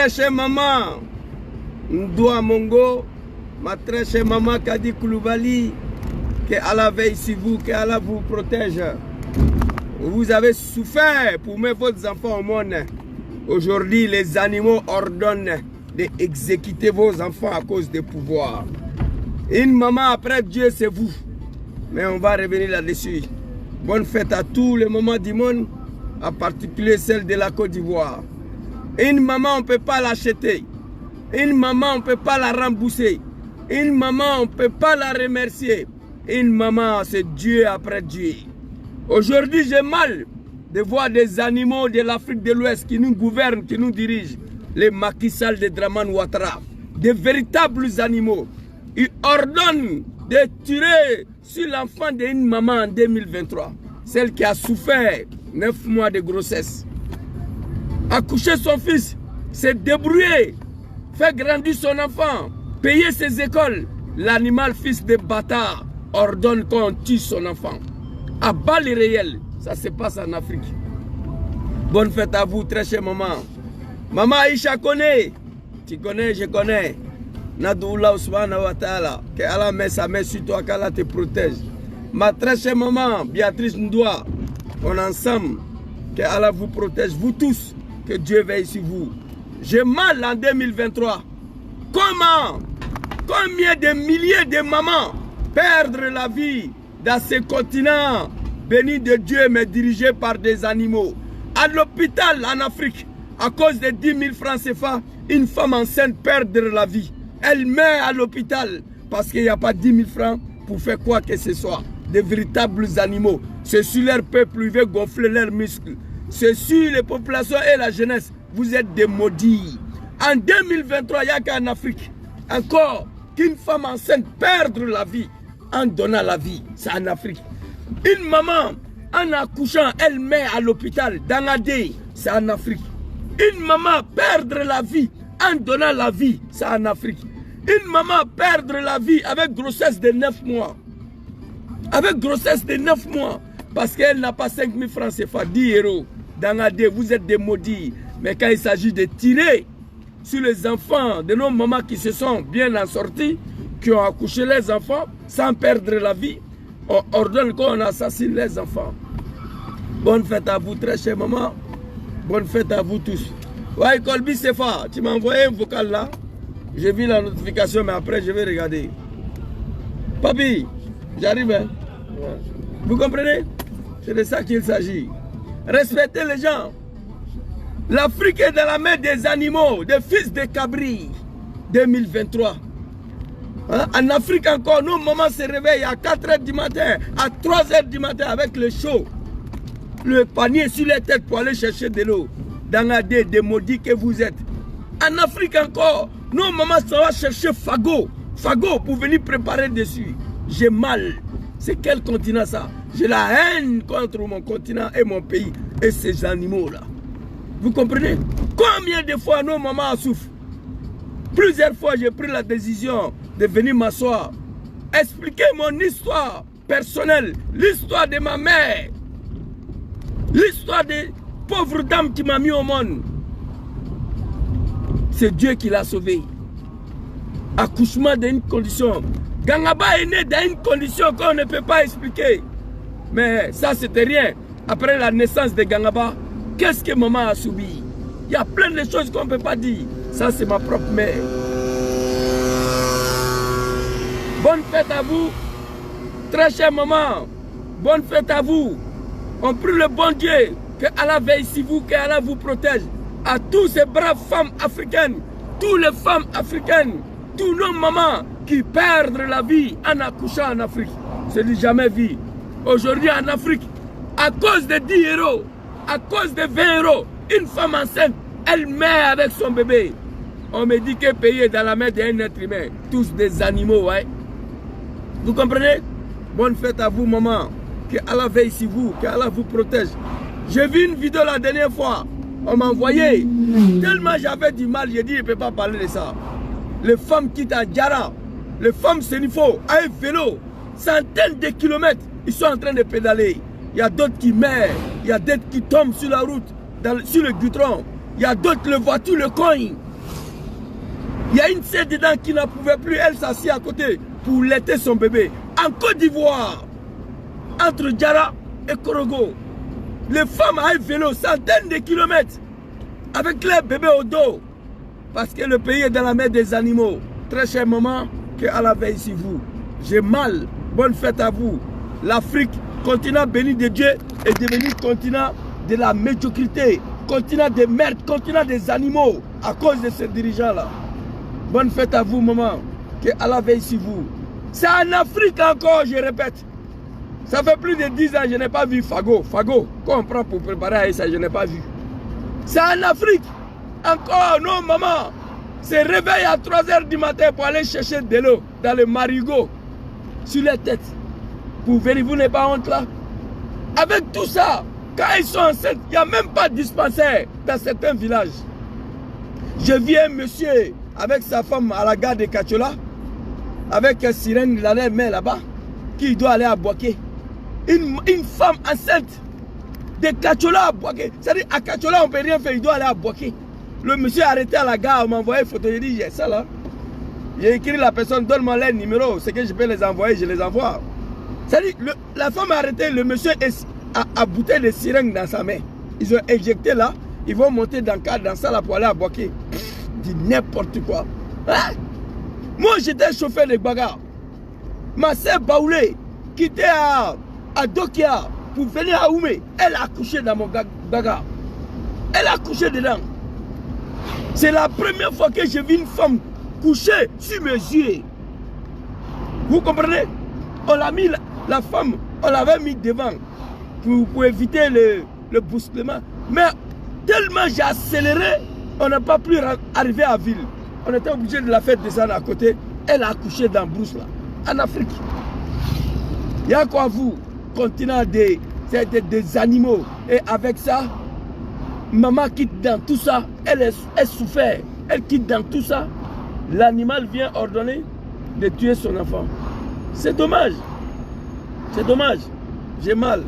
très chère maman Ndoua Mongo, ma très chère maman Kadi Koulibaly, que Allah veille sur vous, que Allah vous protège. Vous avez souffert pour mettre vos enfants au monde. Aujourd'hui, les animaux ordonnent d'exécuter vos enfants à cause des pouvoirs. Une maman après Dieu, c'est vous. Mais on va revenir là-dessus. Bonne fête à tous les mamans du monde, en particulier celle de la Côte d'Ivoire. Une maman, on ne peut pas l'acheter. Une maman, on ne peut pas la rembourser. Une maman, on ne peut pas la remercier. Une maman, c'est Dieu après Dieu. Aujourd'hui, j'ai mal de voir des animaux de l'Afrique de l'Ouest qui nous gouvernent, qui nous dirigent. Les Macky Sall de Dramane Ouattara. Des véritables animaux. Ils ordonnent de tirer sur l'enfant d'une maman en 2023. Celle qui a souffert 9 mois de grossesse. Accoucher son fils, se débrouiller, faire grandir son enfant, payer ses écoles. L'animal fils de bâtard ordonne qu'on tue son enfant. À balles réelles, ça se passe en Afrique. Bonne fête à vous, très chère maman. Maman Aïcha connaît. Tu connais, je connais. Nadoula Ousmane wa Ta'ala. Que Allah met sa main sur toi, qu'Allah te protège. Ma très chère maman, Béatrice Ndoua, on est ensemble. Que Allah vous protège, vous tous. Que Dieu veille sur vous. J'ai mal en 2023. Comment? Combien de milliers de mamans perdre la vie dans ce continent béni de Dieu mais dirigé par des animaux. À l'hôpital en Afrique, à cause de 10 000 francs CFA, une femme enceinte perd la vie. Elle meurt à l'hôpital parce qu'il n'y a pas 10 000 francs pour faire quoi que ce soit. Des véritables animaux. C'est sur leur peuple, ils veulent gonfler leurs muscles. C'est sur les populations et la jeunesse. Vous êtes des maudits. En 2023, il n'y a qu'en Afrique. Encore qu'une femme enceinte perde la vie en donnant la vie. C'est en Afrique. Une maman, en accouchant, elle met à l'hôpital, dans la dé, c'est en Afrique. Une maman perdre la vie en donnant la vie, c'est en Afrique. Une maman perdre la vie avec grossesse de 9 mois. Avec grossesse de 9 mois. Parce qu'elle n'a pas 5 000 francs CFA, 10 euros. Dans la dé, vous êtes des maudits. Mais quand il s'agit de tirer sur les enfants de nos mamans qui se sont bien en sortis, qui ont accouché les enfants sans perdre la vie, on ordonne qu'on assassine les enfants. Bonne fête à vous, très chère maman. Bonne fête à vous tous. Ouais, Colby Sefa, tu m'as envoyé un vocal là. J'ai vu la notification, mais après je vais regarder. Papi, j'arrive. Hein? Ouais. Vous comprenez? C'est de ça qu'il s'agit. Respectez les gens. L'Afrique est dans la main des animaux, des fils de cabri. 2023. Hein? En Afrique encore, nos mamans se réveillent à 4 h du matin, à 3 h du matin avec le chaud. Le panier sur les têtes pour aller chercher de l'eau. Dans la dé des maudits que vous êtes. En Afrique encore, nos mamans s'en vont chercher fagot. Fagot pour venir préparer dessus. J'ai mal. C'est quel continent ça? J'ai la haine contre mon continent et mon pays et ces animaux-là. Vous comprenez? Combien de fois nos mamans souffrent? Plusieurs fois, j'ai pris la décision de venir m'asseoir, expliquer mon histoire personnelle, l'histoire de ma mère, l'histoire des pauvres dames qui m'a mis au monde. C'est Dieu qui l'a sauvé. Accouchement d'une condition. Gangaba est né dans une condition qu'on ne peut pas expliquer. Mais ça, c'était rien. Après la naissance de Gangaba, qu'est-ce que maman a subi? Il y a plein de choses qu'on ne peut pas dire. Ça, c'est ma propre mère. Bonne fête à vous, très chère maman. Bonne fête à vous. On prie le bon Dieu, que Allah veille sur vous, que Allah vous protège. À tous ces braves femmes africaines, toutes les femmes africaines, tous nos mamans qui perdent la vie en accouchant en Afrique. C'est du jamais vu. Aujourd'hui en Afrique, à cause de 10 euros, à cause de 20 euros, une femme enceinte, elle meurt avec son bébé. On me dit que payer dans la main d'un être humain, tous des animaux, ouais. Vous comprenez? Bonne fête à vous, maman. Que Allah veille sur vous, que Allah vous protège. J'ai vu une vidéo la dernière fois. On m'a envoyé. Tellement j'avais du mal, j'ai dit, je ne peux pas parler de ça. Les femmes quittent à Djara. Les femmes Sénifo, à un vélo, centaines de kilomètres, ils sont en train de pédaler. Il y a d'autres qui meurent. Il y a d'autres qui tombent sur la route, sur le goudron. Il y a d'autres, les voitures le cognent. Il y a une sœur dedans qui n'en pouvait plus. Elle s'assit à côté pour laiter son bébé. En Côte d'Ivoire, entre Diara et Korogo, les femmes à vélo, centaines de kilomètres, avec leur bébé au dos. Parce que le pays est dans la main des animaux. Très cher maman, que Allah veille sur vous. J'ai mal. Bonne fête à vous. L'Afrique, continent béni de Dieu, est devenu continent de la médiocrité, continent de merde, continent des animaux, à cause de ces dirigeants-là. Bonne fête à vous, maman. Que Allah veille sur vous. C'est en Afrique encore, je répète. Ça fait plus de 10 ans, je n'ai pas vu Fago. Fago, qu'on prend pour préparer ça, je n'ai pas vu. C'est en Afrique. Encore, non, maman. C'est réveil à 3 h du matin pour aller chercher de l'eau dans le marigot sur les têtes. Pour venir, vous n'avez pas honte là? Avec tout ça, quand ils sont enceintes, il n'y a même pas de dispensaire dans certains villages. Je vis un monsieur avec sa femme à la gare de Kachola, avec un sirène dans les mains là-bas, qui doit aller à Boaké. Une femme enceinte de Kachola à Boaké. C'est-à-dire, à Kachola, on ne peut rien faire, il doit aller à Boaké. Le monsieur est arrêté à la gare, on m'a envoyé une photo, j'ai dit, j'ai ça là. J'ai écrit la personne, donne-moi les numéros, c'est que je peux les envoyer, je les envoie. C'est-à-dire, la femme a arrêté, le monsieur a bouteille de sirène dans sa main. Ils ont injecté là, ils vont monter dans ça là pour aller à Boaké. Dit n'importe quoi. Hein? Moi j'étais chauffeur de bagarre. Ma soeur Baoulé, qui était à Dokia pour venir à Oumé, elle a accouché dans mon bagarre. Elle a accouché dedans. C'est la première fois que j'ai vu une femme coucher sur mes yeux. Vous comprenez? On l'a mis, la femme, on l'avait mis devant pour éviter le bousculement. Mais tellement j'ai accéléré, on n'a pas pu arriver à ville. On était obligé de la faire descendre à côté. Elle a accouché dans Brousse là, en Afrique. Il y a quoi vous, continent des animaux. Et avec ça, maman quitte dans tout ça, elle souffert. Elle quitte dans tout ça. L'animal vient ordonner de tuer son enfant. C'est dommage. C'est dommage. J'ai mal.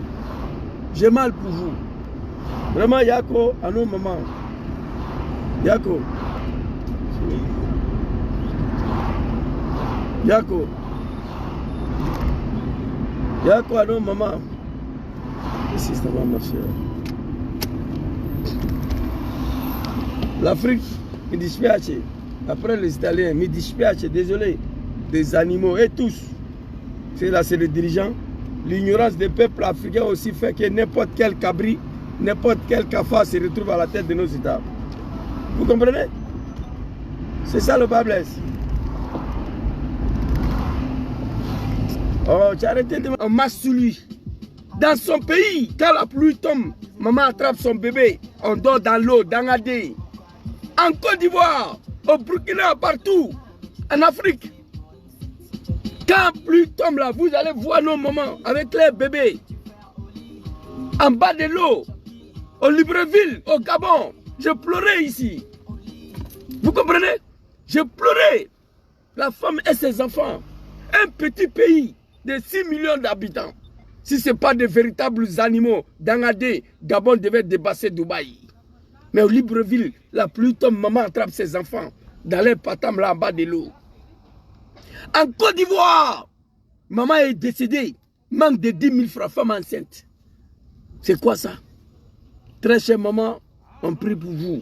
J'ai mal pour vous. Vraiment, Yako, à nos mamans. Yako. Yako. Yako, à nos mamans. Ici, ça va marcher. L'Afrique, me dispiace. Après les Italiens, me dispiace, désolé. Des animaux et tous. C'est là, c'est les dirigeants. L'ignorance des peuples africains aussi fait que n'importe quel cabri, n'importe quel cafard se retrouve à la tête de nos États. Vous comprenez? C'est ça le bas blesse. Oh, tu as arrêté de... On marche sur lui. Dans son pays, quand la pluie tombe, maman attrape son bébé, on dort dans l'eau, dans la dé. En Côte d'Ivoire, au Burkina, partout, en Afrique. Quand la pluie tombe là, vous allez voir nos mamans avec les bébés. En bas de l'eau, au Libreville, au Gabon. Je pleurais ici. Vous comprenez? Je pleurais. La femme et ses enfants. Un petit pays de 6 millions d'habitants. Si ce n'est pas de véritables animaux, Dangadé, Gabon devait dépasser Dubaï. Mais au Libreville, la pluie tombe, maman attrape ses enfants dans les patams là en bas de l'eau. En Côte d'Ivoire, maman est décédée, manque de 10 000 francs, femme enceinte. C'est quoi ça? Très chère maman, on prie pour vous.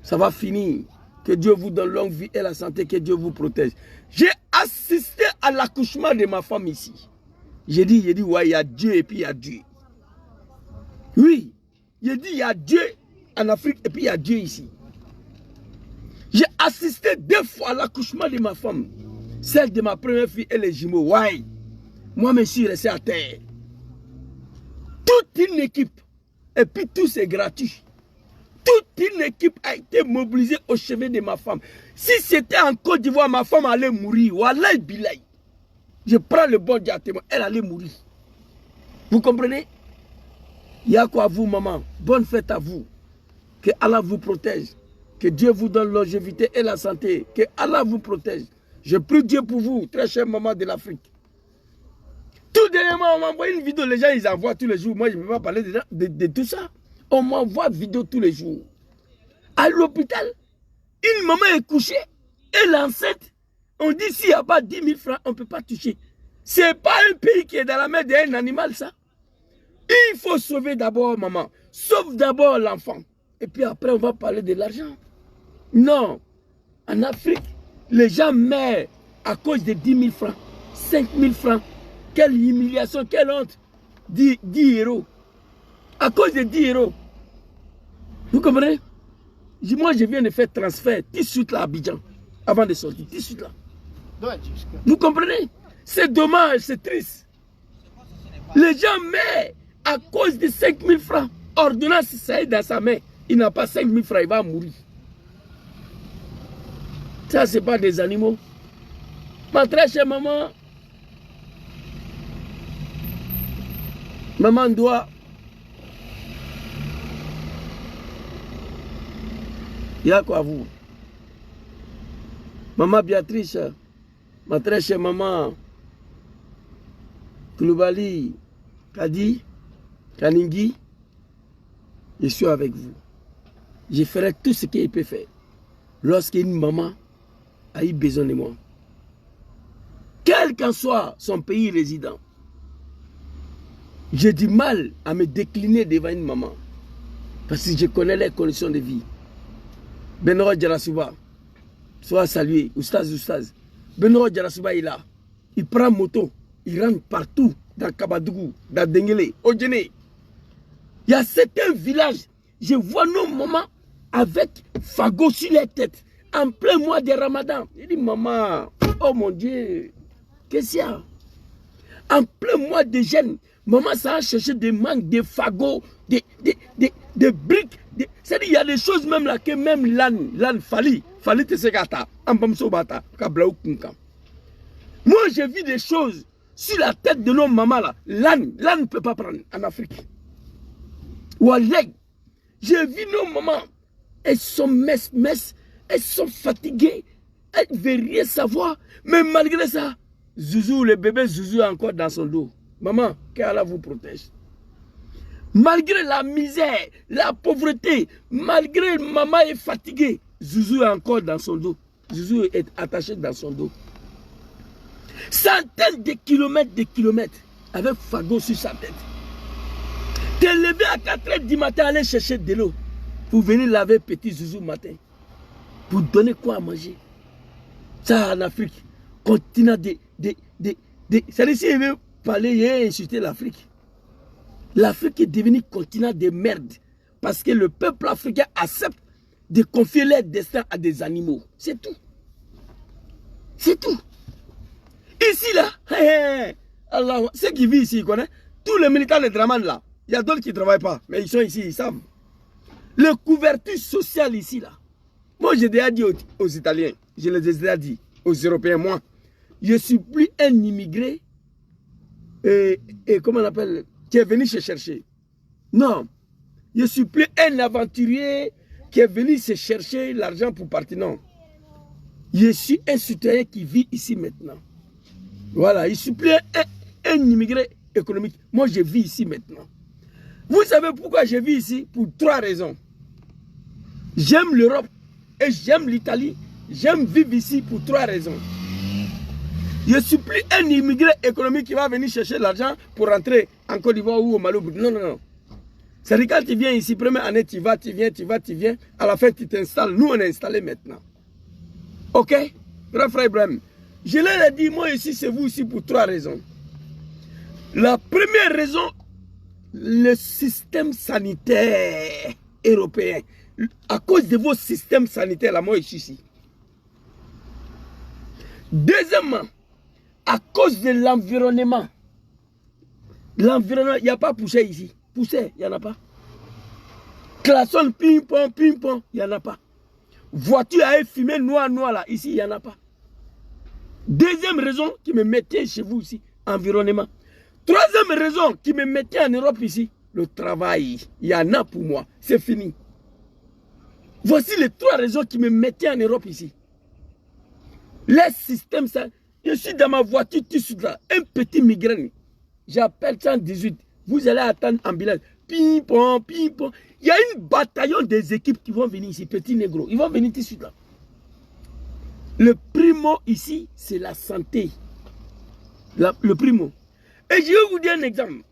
Ça va finir. Que Dieu vous donne longue vie et la santé, que Dieu vous protège. J'ai assisté à l'accouchement de ma femme ici. J'ai dit, ouais, il y a Dieu et puis il y a Dieu. Oui, j'ai dit, il y a Dieu en Afrique et puis il y a Dieu ici. J'ai assisté 2 fois à l'accouchement de ma femme. Celle de ma première fille et les jumeaux. Ouais. Moi, je suis resté à terre. Toute une équipe. Et puis tout c'est gratuit. Toute une équipe a été mobilisée au chevet de ma femme. Si c'était en Côte d'Ivoire, ma femme allait mourir. Wallahi billahi. Je prends le bon diatémoin, elle allait mourir. Vous comprenez? Il y a quoi à vous, maman? Bonne fête à vous. Que Allah vous protège. Que Dieu vous donne longévité et la santé. Que Allah vous protège. Je prie Dieu pour vous, très chère maman de l'Afrique. Tout dernièrement, on m'envoie une vidéo, les gens ils envoient tous les jours. Moi, je ne vais pas parler de tout ça. On m'envoie vidéo tous les jours. À l'hôpital, une maman est couchée Et l'enceinte, on dit s'il n'y a pas 10 000 francs, on ne peut pas toucher. Ce n'est pas un pays qui est dans la main d'un animal, ça. Il faut sauver d'abord maman. Sauve d'abord l'enfant. Et puis après, on va parler de l'argent. Non. En Afrique, les gens meurent à cause de 10 000 francs, 5 000 francs. Quelle humiliation, quelle honte. 10 euros. À cause de 10 euros. Vous comprenez? Moi, je viens de faire transfert tout de suite là à Abidjan. Avant de sortir, tout de suite là. Vous comprenez? C'est dommage, c'est triste. Les gens meurent à cause de 5 000 francs. Ordonnance, ça est dans sa main. Il n'a pas 5 000 francs, il va mourir. Ça, ce n'est pas des animaux. Ma très chère maman, maman doit il y a quoi vous? Maman Béatrice, ma très chère maman Koulibaly, Kadi, Kaningui, je suis avec vous. Je ferai tout ce qu'il peut faire lorsqu'une maman a eu besoin de moi. Quel qu'en soit son pays résident, j'ai du mal à me décliner devant une maman. Parce que je connais les conditions de vie. Benoro Djarasuba, soit salué, oustaz. Benoro Djarasuba est là. Il prend moto, il rentre partout, dans Kabadougou, dans Dengele, au Djene. Il y a certains villages, je vois nos mamans avec fagot sur les têtes, en plein mois de Ramadan. Je dis, maman, oh mon Dieu, qu'est-ce qu'il y a? En plein mois de jeûne, maman, ça a cherché des mangues, des fagots, des briques. C'est-à-dire, il y a des choses même là que même l'âne fali te segata, ambamsobata, kablaou kunkam. Moi, j'ai vu des choses sur la tête de nos mamans là. L'âne ne peut pas prendre en Afrique. Walek, j'ai vu nos mamans, elles sont elles sont fatiguées, elles ne veulent rien savoir, mais malgré ça, Zouzou, le bébé Zouzou est encore dans son dos. Maman, qu'Allah vous protège. Malgré la misère, la pauvreté, malgré maman est fatiguée, Zouzou est encore dans son dos. Zouzou est attaché dans son dos. Centaines de kilomètres, avec fagot sur sa tête. T'es levé à 4 h du matin, aller chercher de l'eau pour venir laver petit Zouzou matin. Pour donner quoi à manger. Ça en Afrique, continent c'est-à-dire si il veut parler, il a insulté l'Afrique. L'Afrique est devenue continent de merde. Parce que le peuple africain accepte de confier leur destin à des animaux. C'est tout. C'est tout. Ici là, Allah, ceux qui vivent ici, ils connaissent. Tous les militaires de Draman là, il y a d'autres qui ne travaillent pas, mais ils sont ici, ils savent. Le couverture sociale ici là. Moi j'ai déjà dit aux Italiens, je les ai déjà dit, aux Européens, moi, je ne suis plus un immigré et comment on appelle, qui est venu se chercher. Non, je ne suis plus un aventurier qui est venu se chercher l'argent pour partir. Non, je suis un citoyen qui vit ici maintenant. Voilà, je ne suis plus un immigré économique. Moi, je vis ici maintenant. Vous savez pourquoi je vis ici? Pour 3 raisons. J'aime l'Europe et j'aime l'Italie. J'aime vivre ici pour 3 raisons. Je ne suis plus un immigré économique qui va venir chercher l'argent pour rentrer en Côte d'Ivoire ou au Mali. Non, non, non. C'est-à-dire quand tu viens ici, première année, tu viens. À la fin, tu t'installes. Nous, on est installés maintenant. Ok? Grand frère Ibrahim. Je leur ai dit, moi ici, c'est vous ici pour 3 raisons. La première raison, le système sanitaire européen. À cause de vos systèmes sanitaires, là, moi je suis ici. Deuxièmement, à cause de l'environnement. L'environnement, il n'y a pas poussé ici. Poussé, il n'y en a pas. Klaxon, ping-pong, il n'y en a pas. Voiture à fumer noir là, ici, il n'y en a pas. Deuxième raison qui me mettait chez vous ici, environnement. Troisième raison qui me mettait en Europe ici, le travail. Il y en a pour moi, c'est fini. Voici les 3 raisons qui me mettaient en Europe ici. Les systèmes, ça, je suis dans ma voiture tout de suite là, un petit migraine. J'appelle 118, vous allez attendre ambulance. Ping-pong. Il y a une bataillon des équipes qui vont venir ici, petits négros. Ils vont venir tout de suite là. Le primo ici, c'est la santé. Le primo. Et je vais vous dire un exemple.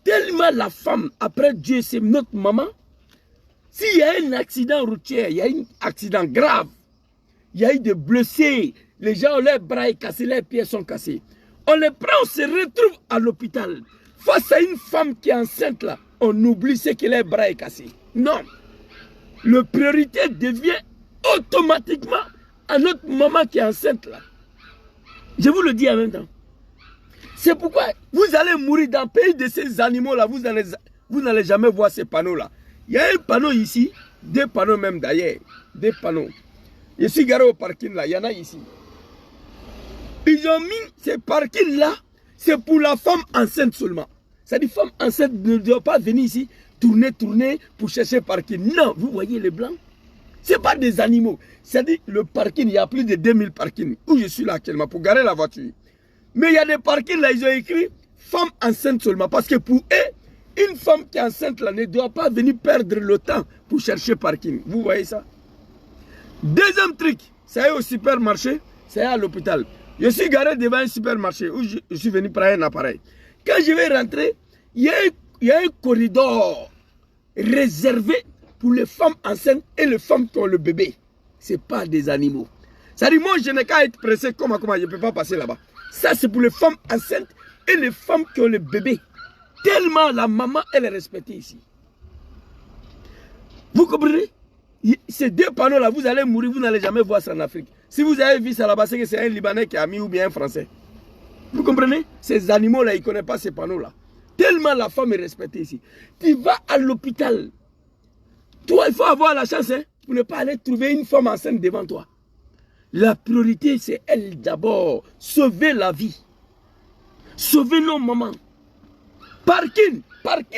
Tellement la femme, après Dieu, c'est notre maman. S'il y a un accident routier, il y a un accident grave, il y a eu des blessés, les gens ont leurs bras cassés, leurs pieds sont cassés. On les prend, on se retrouve à l'hôpital. Face à une femme qui est enceinte là, on oublie ce que leur bras est cassé. Non. La priorité devient automatiquement à notre maman qui est enceinte là. Je vous le dis en même temps. C'est pourquoi vous allez mourir dans le pays de ces animaux là, vous n'allez jamais voir ces panneaux là. Il y a un panneau ici, deux panneaux même d'ailleurs, deux panneaux. Je suis garé au parking là, il y en a ici. Ils ont mis ces parkings là, c'est pour la femme enceinte seulement. C'est-à-dire femme enceinte ne doit pas venir ici, tourner pour chercher parking. Non, vous voyez les blancs, ce n'est pas des animaux. C'est-à-dire le parking, il y a plus de 2000 parkings où je suis là actuellement pour garer la voiture. Mais il y a des parkings là, ils ont écrit femme enceinte seulement. Parce que pour eux, une femme qui est enceinte là ne doit pas venir perdre le temps pour chercher parking. Vous voyez ça? Deuxième truc, c'est au supermarché, c'est à l'hôpital. Je suis garé devant un supermarché où je suis venu prendre un appareil. Quand je vais rentrer, il y a un corridor réservé pour les femmes enceintes et les femmes qui ont le bébé. Ce n'est pas des animaux. C'est-à-dire, moi, je n'ai qu'à être pressé comment je ne peux pas passer là-bas. Ça, c'est pour les femmes enceintes et les femmes qui ont le bébé. Tellement la maman, elle est respectée ici. Vous comprenez? Ces deux panneaux-là, vous allez mourir, vous n'allez jamais voir ça en Afrique. Si vous avez vu ça là-bas, c'est que c'est un Libanais qui a mis ou bien un Français. Vous comprenez? Ces animaux-là, ils ne connaissent pas ces panneaux-là. Tellement la femme est respectée ici. Tu vas à l'hôpital. Toi, il faut avoir la chance pour ne pas aller trouver une femme enceinte devant toi. La priorité, c'est elle d'abord. Sauver la vie. Sauver nos mamans. Parking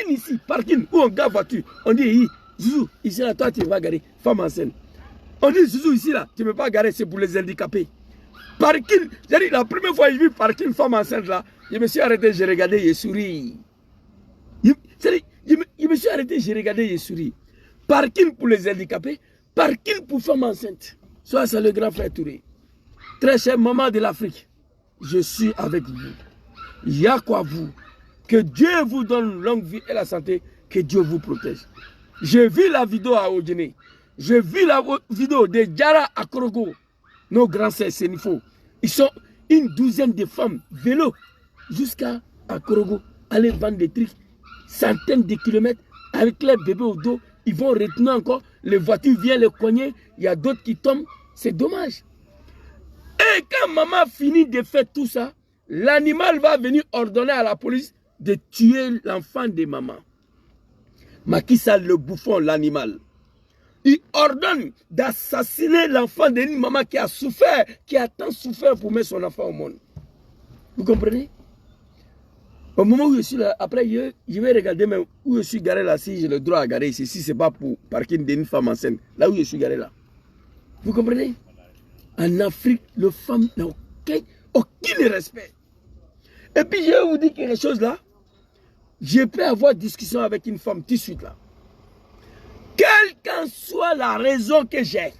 ici, parking, où on gare voiture. On dit, Zouzou, ici là, toi tu vas garer, femme enceinte. On dit, Zouzou, ici là, tu ne peux pas garer, c'est pour les handicapés. Parking, j'ai dit, la première fois que j'ai vu parking femme enceinte là, je me suis arrêté, j'ai regardé, j'ai souri. Je me suis arrêté, j'ai regardé, j'ai souri. Parking pour les handicapés, parking pour femmes enceintes. Soit c'est le grand frère Touré. Très chère maman de l'Afrique, je suis avec vous. Il y a quoi vous? Que Dieu vous donne longue vie et la santé, que Dieu vous protège. J'ai vu la vidéo à Odjene. J'ai vu la vidéo de Djara à Korogo. Nos grands sœurs Sénifo. Ils sont une douzaine de femmes, vélo, jusqu'à Korogo. Aller vendre des trucs, centaines de kilomètres, avec les bébés au dos. Ils vont retenir encore, les voitures viennent les cogner. Il y a d'autres qui tombent. C'est dommage. Et quand maman finit de faire tout ça, l'animal va venir ordonner à la police de tuer l'enfant de maman. Macky Sall, le bouffon, l'animal. Il ordonne d'assassiner l'enfant d'une maman qui a souffert, qui a tant souffert pour mettre son enfant au monde. Vous comprenez? Au moment où je suis là, après je vais regarder même où je suis garé là, si j'ai le droit à garer ici, si ce n'est pas pour parking d'une femme enceinte, là où je suis garé là. Vous comprenez? En Afrique, les femmes n'ont aucun respect. Et puis je vais vous dire quelque chose là. Je peux avoir discussion avec une femme tout de suite là. Quelle qu'en soit la raison que j'ai,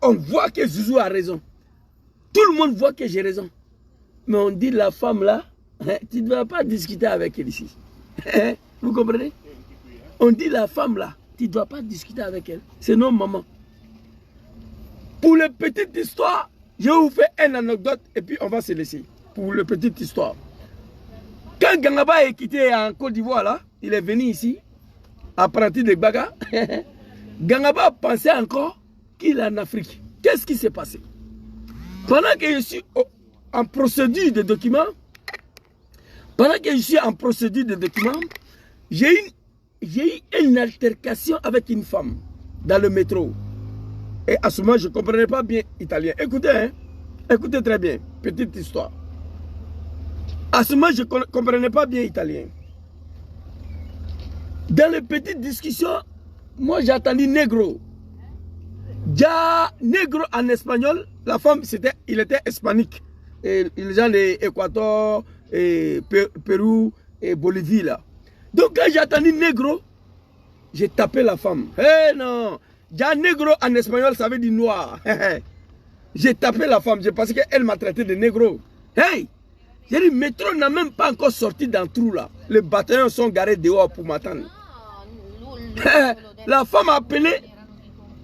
on voit que Zouzou a raison. Tout le monde voit que j'ai raison. Mais on dit la femme là, tu ne dois pas discuter avec elle ici. Vous comprenez? On dit la femme là, tu ne dois pas discuter avec elle. C'est non maman. Pour la petite histoire, je vais vous faire une anecdote et puis on va se laisser. Pour la petite histoire. Quand Gangaba est quitté en Côte d'Ivoire, là, il est venu ici, apprenti de Baga. Gangaba pensait encore qu'il est en Afrique. Qu'est-ce qui s'est passé? Pendant que je suis en procédure de documents, j'ai eu une altercation avec une femme dans le métro. Et à ce moment, je ne comprenais pas bien italien. Écoutez, hein, écoutez très bien, petite histoire. À ce moment, je ne comprenais pas bien italien. Dans les petites discussions, moi j'ai entendu negro. Ja, negro en espagnol, la femme, il était hispanique. Et les gens de l'Équateur, Pérou et Bolivie là. Donc quand j'ai entendu negro, j'ai tapé la femme. Eh non, ja negro en espagnol, ça veut dire noir. J'ai tapé la femme, j'ai pensé qu'elle m'a traité de négro. Hey! J'ai dit, métro n'a même pas encore sorti dans le trou là. Les bataillons sont garés dehors pour m'attendre. La femme a appelé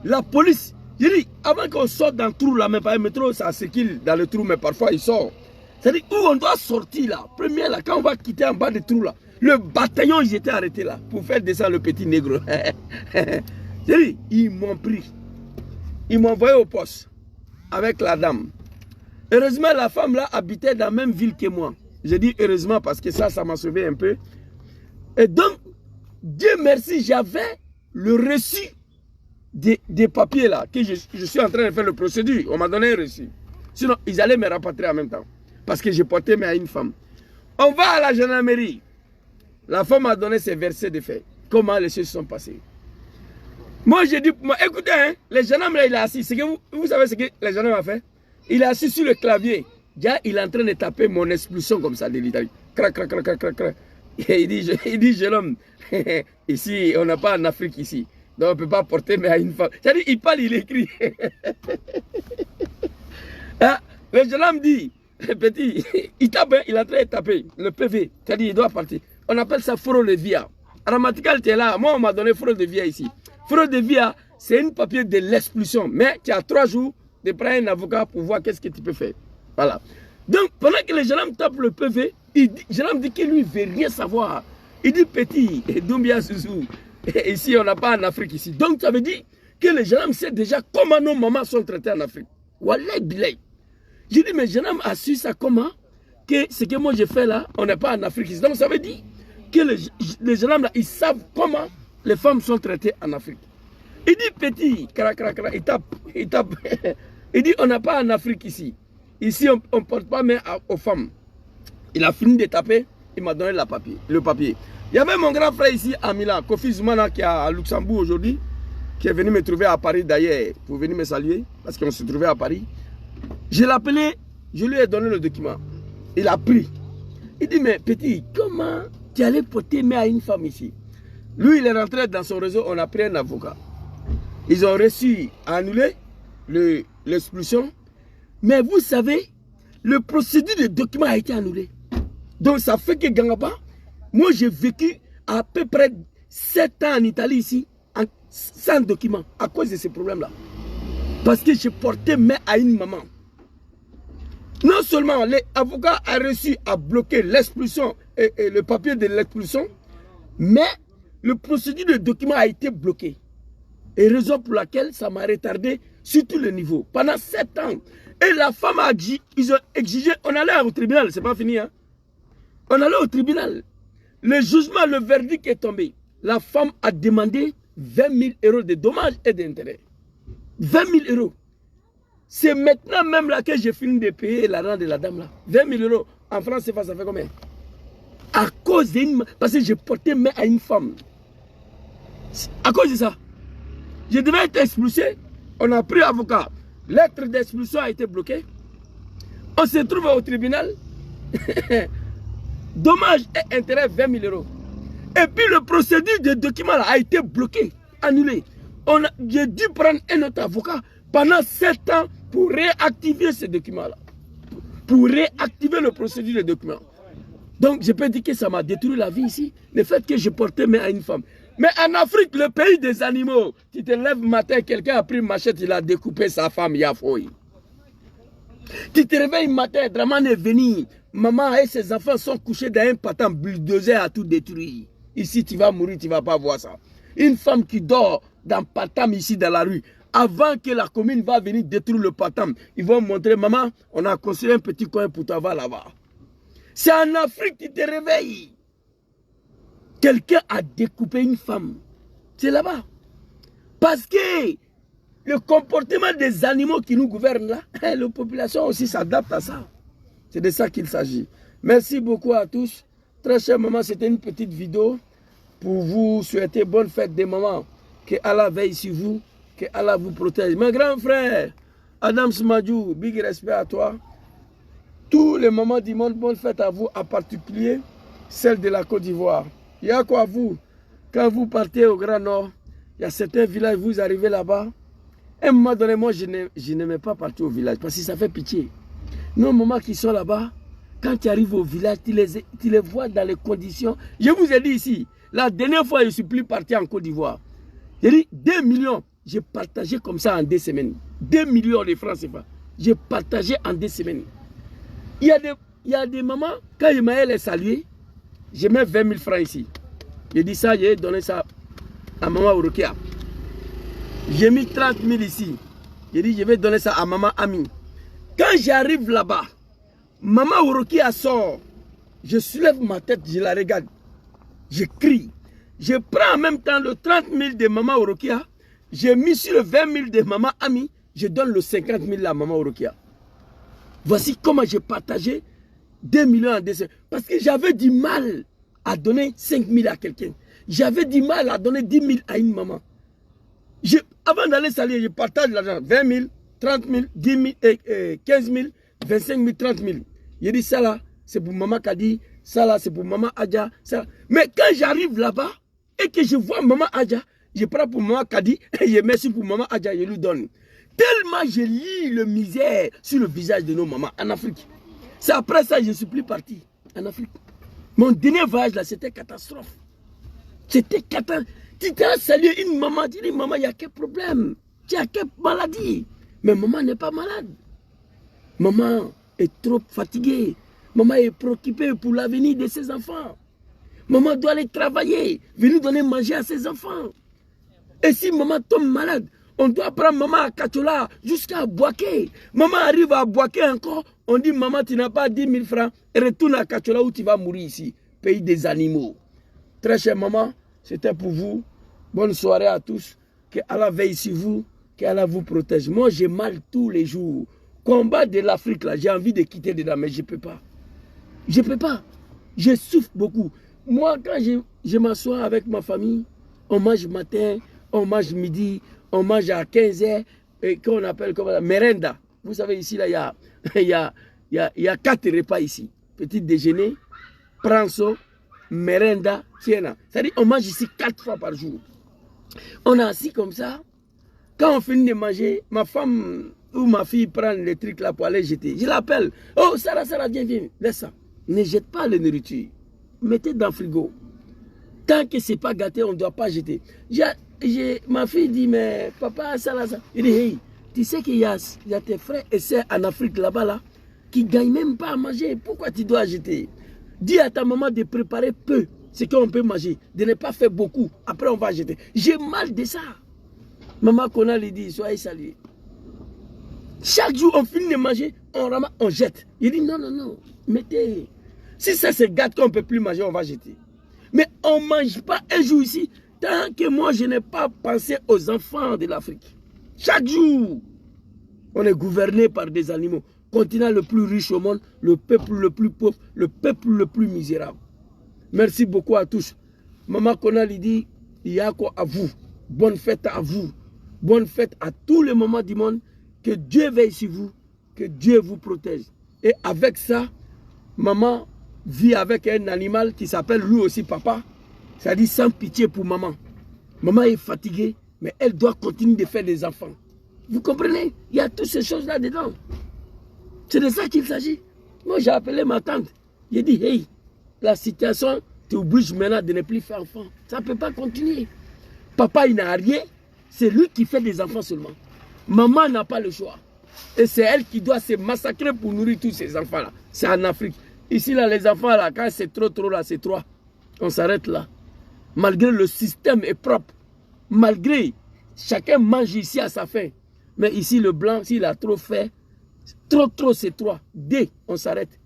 la police. J'ai dit, avant qu'on sorte dans le trou là, mais pas le métro, ça circule dans le trou, mais parfois il sort. C'est-à-dire, où on doit sortir là, première là, quand on va quitter en bas du trou là, le bataillon, ils étaient arrêtés là, pour faire descendre le petit nègre. J'ai dit, ils m'ont pris. Ils m'ont envoyé au poste avec la dame. Heureusement, la femme là habitait dans la même ville que moi. J'ai dit heureusement parce que ça m'a sauvé un peu. Et donc, Dieu merci, j'avais le reçu des papiers là, que je suis en train de faire le procédure. On m'a donné un reçu. Sinon, ils allaient me rapatrier en même temps. Parce que j'ai porté mais à une femme. On va à la gendarmerie. La femme m'a donné ses versets de fait. Comment les choses sont passées. Moi, j'ai dit, écoutez, hein, les gendarmes là, il est assis. Vous savez ce que les gendarmes ont fait? Il est assis sur le clavier. Déjà, il est en train de taper mon expulsion comme ça de l'Italie. Crac, crac, crac, crac, crac, crac. Et il dit, jeune homme, ici, on n'a pas en Afrique ici. Donc, on ne peut pas porter mais à une femme. C'est-à-dire, il parle, il écrit. Hein? Le jeune homme dit, petit, il tape, il est en train de taper le PV. C'est-à-dire, il doit partir. On appelle ça fraude de via. Ramatical, tu es là. Moi, on m'a donné fraude de via ici. Fraude de via, c'est une papier de l'expulsion. Mais tu as 3 jours de prendre un avocat pour voir qu'est-ce que tu peux faire. Voilà. Donc, pendant que les gens tapent le PV, le jeune dit que lui ne veut rien savoir. Il dit, petit, Doumbia Souzou, ici, on n'a pas en Afrique ici. Donc, ça veut dire que les gens savent déjà comment nos mamans sont traitées en Afrique. Wallah, bilay. J'ai dit, mais jeune homme a su ça comment? Que ce que moi j'ai fait là, on n'est pas en Afrique ici. Donc, ça veut dire que les jeunes hommes là, ils savent comment les femmes sont traitées en Afrique. Il dit, petit, il tape. Il dit, on n'a pas en Afrique ici. Ici, on ne porte pas main aux femmes. Il a fini de taper, il m'a donné le papier. Il y avait mon grand frère ici à Milan, Kofi Zoumana, qui est à Luxembourg aujourd'hui, qui est venu me trouver à Paris d'ailleurs, pour venir me saluer, parce qu'on se trouvait à Paris. Je l'ai appelé, je lui ai donné le document. Il a pris. Il dit, mais petit, comment tu allais porter main à une femme ici? Lui, il est rentré dans son réseau, on a pris un avocat. Ils ont réussi à annuler l'expulsion. Mais vous savez, le procédure de document a été annulé. Donc ça fait que Gangaba, moi j'ai vécu à peu près 7 ans en Italie ici, sans document, à cause de ces problèmes-là. Parce que j'ai porté main à une maman. Non seulement l'avocat a réussi à bloquer l'expulsion et le papier de l'expulsion, mais le procédure de document a été bloqué. Et raison pour laquelle ça m'a retardé sur tous les niveaux. Pendant 7 ans. Et la femme a dit, ils ont exigé, on allait au tribunal, c'est pas fini. Hein? On allait au tribunal. Le jugement, le verdict est tombé. La femme a demandé 20 000 € de dommages et d'intérêts. 20 000 €. C'est maintenant même là que j'ai fini de payer l'argent de la dame là. 20 000 €. En France, ça fait combien? À cause d'une... Parce que j'ai porté main à une femme. À cause de ça. Je devais être expulsé. On a pris avocat. Lettre d'expulsion a été bloquée. On se trouve au tribunal. Dommage et intérêt 20 000 €. Et puis le procédure de document là a été bloqué, annulé. J'ai dû prendre un autre avocat pendant 7 ans pour réactiver ce document là. Pour réactiver le procédure de document. Donc je peux dire que ça m'a détruit la vie ici. Le fait que je portais main à une femme. Mais en Afrique, le pays des animaux, tu te lèves le matin, quelqu'un a pris une machette, il a découpé sa femme, il a fouillé. Tu te réveilles le matin, Draman est venu, maman et ses enfants sont couchés dans un patin bulldozer à tout détruire. Ici, tu vas mourir, tu ne vas pas voir ça. Une femme qui dort dans Patam ici dans la rue, avant que la commune va venir détruire le Patam, ils vont montrer, maman, on a construit un petit coin pour toi, va là-bas. C'est en Afrique que tu te réveilles. Quelqu'un a découpé une femme. C'est là-bas. Parce que le comportement des animaux qui nous gouvernent là, la population aussi s'adapte à ça. C'est de ça qu'il s'agit. Merci beaucoup à tous. Très chère maman, c'était une petite vidéo pour vous souhaiter bonne fête des mamans. Que Allah veille sur vous, que Allah vous protège. Mon grand frère, Adam Smadjou, big respect à toi. Tous les mamans du monde, bonne fête à vous, en particulier celle de la Côte d'Ivoire. Il y a quoi vous, quand vous partez au Grand Nord, il y a certains villages, vous arrivez là-bas, À un moment donné, moi, je n'aimais pas partir au village parce que ça fait pitié. Nos mamans qui sont là-bas, quand tu arrives au village, tu les vois dans les conditions. Je vous ai dit ici, la dernière fois, je ne suis plus parti en Côte d'Ivoire. J'ai dit 2 millions. J'ai partagé comme ça en 2 semaines. 2 millions de francs CFA. J'ai partagé en 2 semaines. Il y a des mamans, quand je m'allais les saluer, je mets 20 000 francs ici. J'ai dit ça, j'ai donné ça à maman Orokia. J'ai mis 30 000 ici. J'ai dit, je vais donner ça à maman Ami. Quand j'arrive là-bas, maman Orokia sort. Je soulève ma tête, je la regarde. Je crie. Je prends en même temps le 30 000 de maman Orokia. J'ai mis sur le 20 000 de maman Ami. Je donne le 50 000 à maman Orokia. Voici comment j'ai partagé 2 millions en 2 semaines. Parce que j'avais du mal à donner 5 000 à quelqu'un. J'avais du mal à donner 10 000 à une maman. Avant d'aller saluer, je partage l'argent. 20 000, 30 000, 10 000, 15 000, 25 000, 30 000. J'ai dit ça là, c'est pour maman Kadi. Ça là, c'est pour maman Adja. Ça. Mais quand j'arrive là-bas et que je vois maman Adja, je prends pour maman Kadi et je mets pour maman Adja, je lui donne. Tellement je lis le misère sur le visage de nos mamans en Afrique. C'est après ça que je ne suis plus parti en Afrique. Mon dernier voyage là, c'était catastrophe. C'était catastrophe. Tu t'as salué une maman, tu dis maman, il y a quel problème? Tu as quelle maladie? Mais maman n'est pas malade. Maman est trop fatiguée. Maman est préoccupée pour l'avenir de ses enfants. Maman doit aller travailler, venir donner manger à ses enfants. Et si maman tombe malade, on doit prendre maman à Kachola jusqu'à Boaké. Maman arrive à Boaké encore, on dit maman tu n'as pas 10 000 francs, retourne à Kachola où tu vas mourir ici, pays des animaux. Très chère maman, c'était pour vous. Bonne soirée à tous. Que Allah veille sur vous, que Allah vous protège. Moi j'ai mal tous les jours. Combat de l'Afrique là, j'ai envie de quitter dedans, mais je ne peux pas. Je ne peux pas. Je souffre beaucoup. Moi quand je m'assois avec ma famille, on mange matin, on mange midi, on mange à 15h, et qu'on appelle comme la merenda. Vous savez, ici, là, il y a 4 repas ici. Petit déjeuner, pranzo, merenda, tiena. C'est-à-dire, on mange ici 4 fois par jour. On est assis comme ça. Quand on finit de manger, ma femme ou ma fille prend les trucs là pour aller jeter. Je l'appelle. Oh, Sarah, viens, laisse ça. Ne jette pas la nourriture. Mettez dans le frigo. Tant que ce n'est pas gâté, on ne doit pas jeter. Ma fille dit, mais papa, ça. Il dit, hey, tu sais qu'il y a tes frères et sœurs en Afrique là-bas, là, qui ne gagnent même pas à manger. Pourquoi tu dois jeter? Dis à ta maman de préparer peu ce qu'on peut manger, de ne pas faire beaucoup. Après, on va jeter. J'ai mal de ça. Maman Kona lui dit, soyez salués. Chaque jour, on finit de manger, on ramasse, on jette. Il dit, non, mettez. Si ça se gâte qu'on ne peut plus manger, on va jeter. Mais on ne mange pas un jour ici, tant que moi, je n'ai pas pensé aux enfants de l'Afrique. Chaque jour, on est gouverné par des animaux. Continent le plus riche au monde, le peuple le plus pauvre, le peuple le plus misérable. Merci beaucoup à tous. Maman Kona lui dit, il y a quoi à vous. Bonne fête à vous. Bonne fête à tous les mamans du monde. Que Dieu veille sur vous. Que Dieu vous protège. Et avec ça, maman vit avec un animal qui s'appelle lui aussi papa. C'est-à-dire sans pitié pour maman. Maman est fatiguée, mais elle doit continuer de faire des enfants. Vous comprenez? Il y a toutes ces choses-là dedans. C'est de ça qu'il s'agit. Moi, j'ai appelé ma tante. J'ai dit, hey, la situation t'oblige maintenant de ne plus faire enfant. Ça ne peut pas continuer. Papa, il n'a rien. C'est lui qui fait des enfants seulement. Maman n'a pas le choix. Et c'est elle qui doit se massacrer pour nourrir tous ces enfants-là. C'est en Afrique. Ici, là, les enfants, là, quand c'est trop, là, c'est 3. On s'arrête là. Malgré le système est propre. Malgré, chacun mange ici à sa faim. Mais ici, le blanc, s'il a trop fait, trop, c'est 3. D, on s'arrête.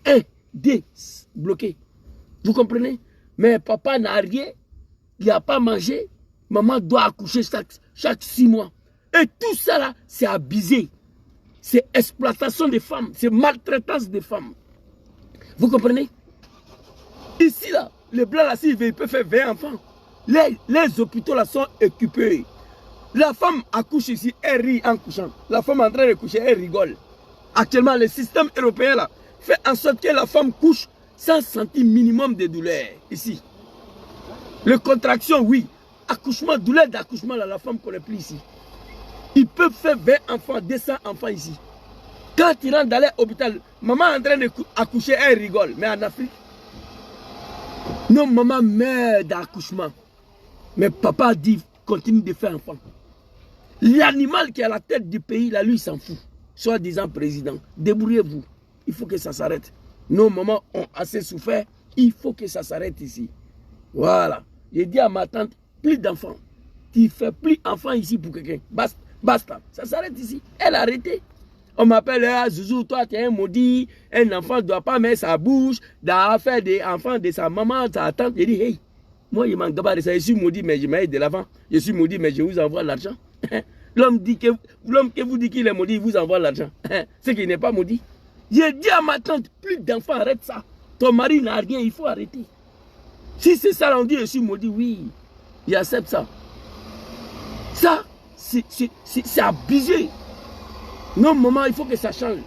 1, D, bloqué. Vous comprenez? Mais papa n'a rien. Il n'a pas mangé. Maman doit accoucher chaque 6 mois. Et tout ça là, c'est abusé. C'est exploitation des femmes. C'est maltraitance des femmes. Vous comprenez? Ici là, les blancs là, s'ils peuvent faire 20 enfants. Les hôpitaux là sont occupés. La femme accouche ici, elle rit en couchant. La femme en train de coucher, elle rigole. Actuellement, le système européen là fait en sorte que la femme couche sans sentir minimum de douleur ici. Les contractions, oui. Accouchement, douleur d'accouchement, la femme ne connaît plus ici. Ils peuvent faire 20 enfants, 200 enfants ici. Quand ils rentrent dans l'hôpital, maman est en train d'accoucher, elle rigole. Mais en Afrique, non, maman meurt d'accouchement. Mais papa dit, continue de faire enfant. L'animal qui est à la tête du pays, là, lui, il s'en fout. Soi-disant président, débrouillez-vous. Il faut que ça s'arrête. Nos mamans ont assez souffert. Il faut que ça s'arrête ici. Voilà. J'ai dit à ma tante, plus d'enfants. Tu ne fais plus enfant ici pour quelqu'un. Basta. Basta. Ça s'arrête ici. Elle a arrêté. On m'appelle, ah, Zouzou, toi tu es un maudit. Un enfant ne doit pas mettre sa bouche dans faire des enfants de sa maman, sa tante. J'ai dit, hey, moi je m'en gabasse de ça. Je suis maudit, mais je m'aide de l'avant. Je suis maudit, mais je vous envoie l'argent. L'homme que vous dites qu'il est maudit, il vous envoie l'argent. C'est qu'il n'est pas maudit. J'ai dit à ma tante, plus d'enfants, arrête ça. Ton mari n'a rien, il faut arrêter. Si c'est ça, on dit je suis maudit, oui. J'accepte ça. Ça, c'est abusé. Non, maman, il faut que ça change.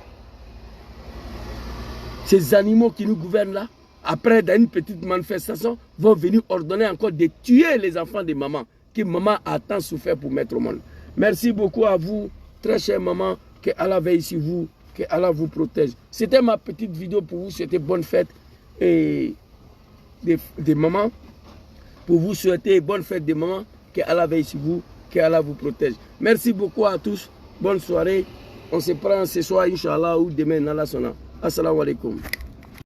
Ces animaux qui nous gouvernent là, après, dans une petite manifestation, vont venir ordonner encore de tuer les enfants de maman, que maman a tant souffert pour mettre au monde. Merci beaucoup à vous, très chère maman, que Allah veille sur vous, que Allah vous protège. C'était ma petite vidéo pour vous, c'était bonne fête et des mamans. Pour vous souhaiter bonne fête des mamans, que Allah veille sur vous, que Allah vous protège. Merci beaucoup à tous, bonne soirée. On se prend ce soir, Inch'Allah, ou demain, Nala Sona. Assalamu alaikum.